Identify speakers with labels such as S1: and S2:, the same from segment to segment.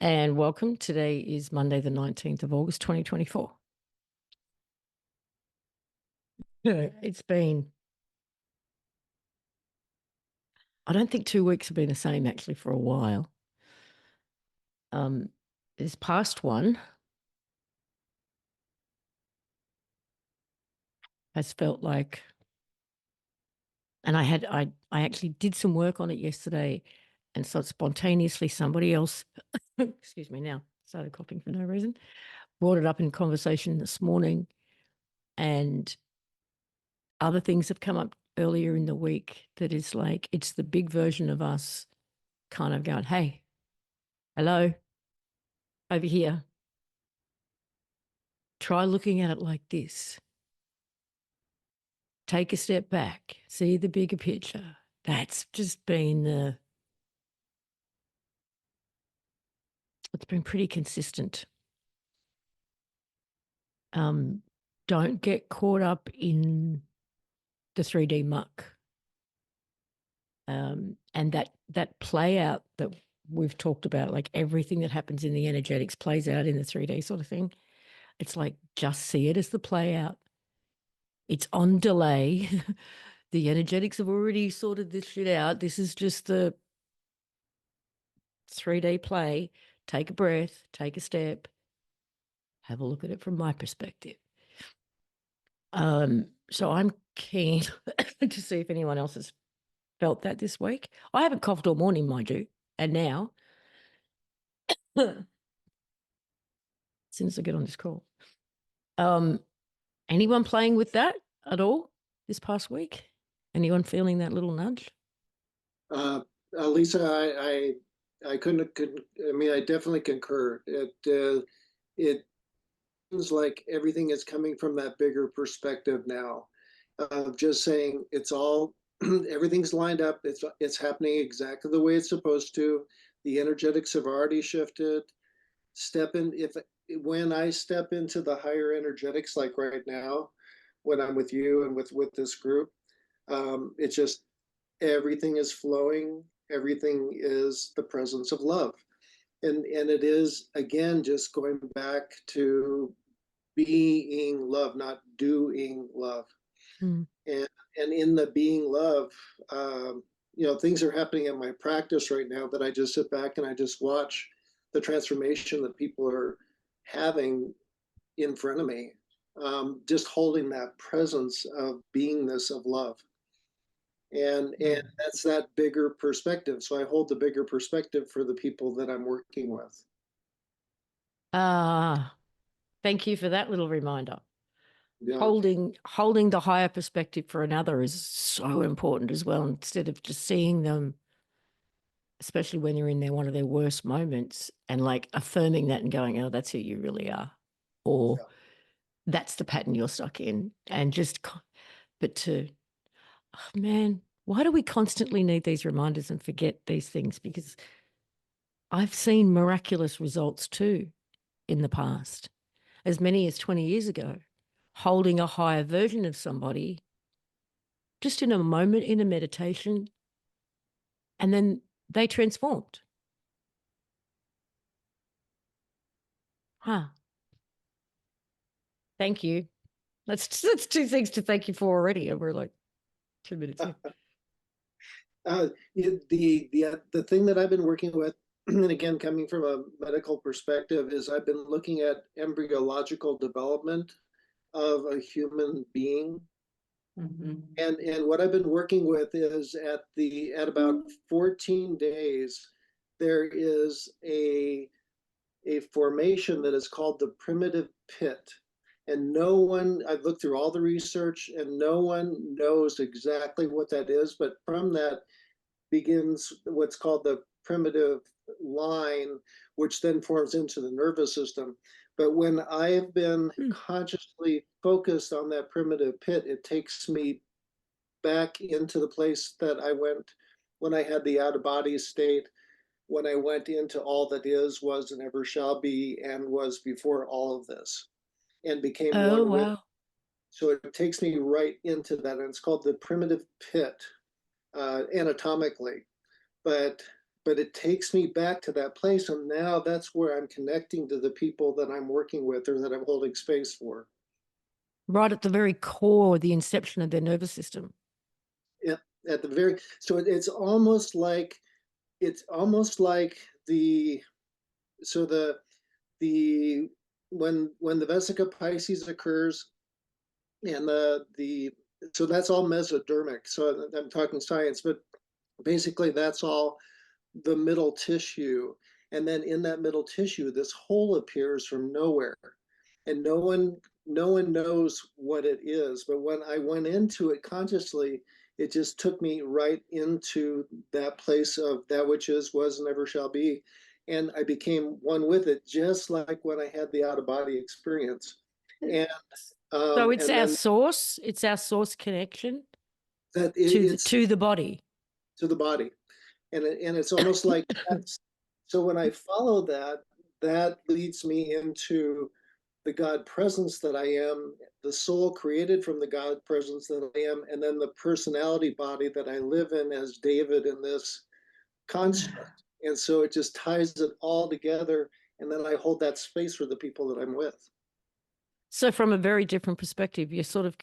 S1: And welcome. Today is Monday, the 19th of August, 2024. It's been, I don't think 2 weeks have been the same actually for a while. Um, this past one has felt like, and I actually did some work on it yesterday, and so spontaneously somebody else, excuse me now, started coughing for no reason, brought it up in conversation this morning, and other things have come up earlier in the week that is like, it's the big version of us kind of going, hey, hello, over here. Try looking at it like this. Take a step back, see the bigger picture. That's just been it's been pretty consistent. Um, don't get caught up in the 3D muck. And that play out that we've talked about, like everything that happens in the energetics plays out in the 3D sort of thing. It's like just see it as the play out. It's on delay. The energetics have already sorted this shit out. This is just the 3D play. Take a breath, take a step, have a look at it from my perspective. So I'm keen to see if anyone else has felt that this week. I haven't coughed all morning, mind you, and now, since I get on this call. Um, anyone playing with that at all this past week? Anyone feeling that little nudge?
S2: Uh, Lisa, I I mean, I definitely concur. It seems like everything is coming from that bigger perspective now. Just saying, it's all everything's lined up. It's happening exactly the way it's supposed to. The energetics have already shifted. Step in if When I step into the higher energetics, like right now, when I'm with you and with this group, it's just everything is flowing, everything is the presence of love, and it is again just going back to being love, not doing love.
S1: Mm.
S2: And in the being love, things are happening in my practice right now that I just sit back and I just watch the transformation that people are having in front of me, just holding that presence of beingness of love. And that's that bigger perspective. So I hold the bigger perspective for the people that I'm working with.
S1: Ah, thank you for that little reminder.
S2: Yeah,
S1: Holding the higher perspective for another is so important as well. Instead of just seeing them, especially when you're in one of their worst moments, and like affirming that and going, "Oh, that's who you really are," or
S2: yeah.
S1: "That's the pattern you're stuck in," and but to, oh, man, why do we constantly need these reminders and forget these things? Because I've seen miraculous results too in the past, as many as 20 years ago, holding a higher version of somebody just in a moment in a meditation, and then they transformed. Huh. Thank you. That's two things to thank you for already. And we're like 2 minutes in.
S2: The thing that I've been working with, and again coming from a medical perspective, is I've been looking at embryological development of a human being.
S1: Mm-hmm.
S2: And what I've been working with is at about 14 days, there is a formation that is called the primitive pit. And no one, I've looked through all the research and no one knows exactly what that is, but from that begins what's called the primitive line, which then forms into the nervous system. But when I've been
S1: Mm.
S2: consciously focused on that primitive pit, it takes me back into the place that I went when I had the out of body state, when I went into all that is, was, and ever shall be, and was before all of this, and became
S1: Oh,
S2: one with.
S1: wow.
S2: So it takes me right into that, and it's called the primitive pit anatomically. But but it takes me back to that place. And now that's where I'm connecting to the people that I'm working with or that I'm holding space for.
S1: Right at the very core, the inception of their nervous system.
S2: At, at the very, so it's almost like the, so the, when the Vesica Pisces occurs and so that's all mesodermic. So I'm talking science, but basically that's all the middle tissue. And then in that middle tissue, this hole appears from nowhere. And no one knows what it is. But when I went into it consciously, it just took me right into that place of that which is, was, never shall be. And I became one with it, just like when I had the out of body experience. And
S1: So it's
S2: and
S1: our
S2: then
S1: source, it's our source connection
S2: that it's
S1: to the body.
S2: to the body. And it's almost like that's, so when I follow that, that leads me into the God presence that I am, the soul created from the God presence that I am, and then the personality body that I live in as David in this construct. And so it just ties it all together. And then I hold that space for the people that I'm with.
S1: So from a very different perspective, you're sort of,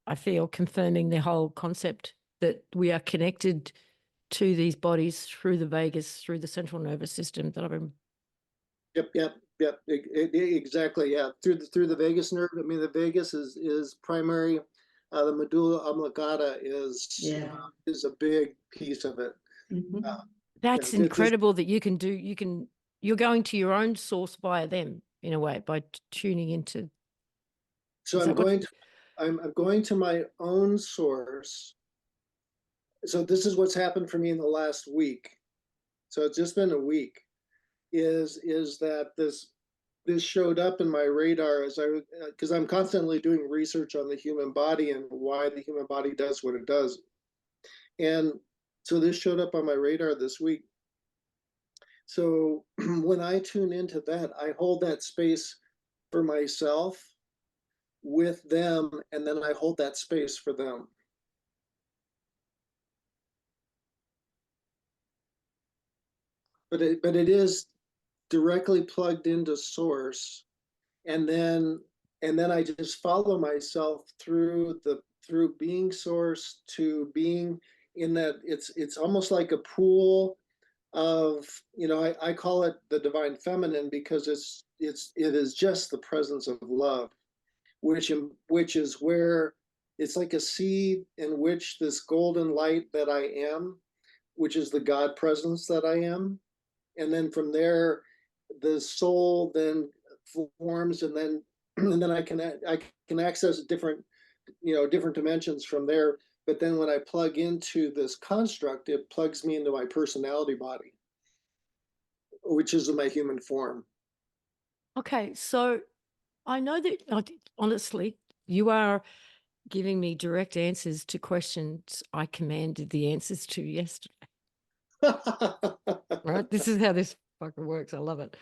S1: I feel, confirming the whole concept that we are connected to these bodies through the vagus, through the central nervous system that I've been.
S2: Yep, yep, yep. Exactly. Yeah. Through the vagus nerve. I mean, the vagus is primary. The medulla oblongata
S3: Yeah.
S2: is a big piece of it.
S3: Mhm.
S1: That's incredible that you're going to your own source via them in a way by tuning into.
S2: So
S1: Is
S2: I'm
S1: that what?
S2: going to I'm going to my own source. So this is what's happened for me in the last week. So it's just been a week. Is that this showed up in my radar as I, because I'm constantly doing research on the human body and why the human body does what it does. And so this showed up on my radar this week. So when I tune into that, I hold that space for myself with them, and then I hold that space for them. But it is directly plugged into source, and then I just follow myself through being source to being in that. It's almost like a pool of, I call it the divine feminine because it is just the presence of love, which is where it's like a seed in which this golden light that I am, which is the God presence that I am, and then from there the soul then forms, and then I can access different dimensions from there. But then when I plug into this construct, it plugs me into my personality body, which is my human form.
S1: Okay, so I know that honestly, you are giving me direct answers to questions I commanded the answers to yesterday. Right? This is how this fucker works. I love it.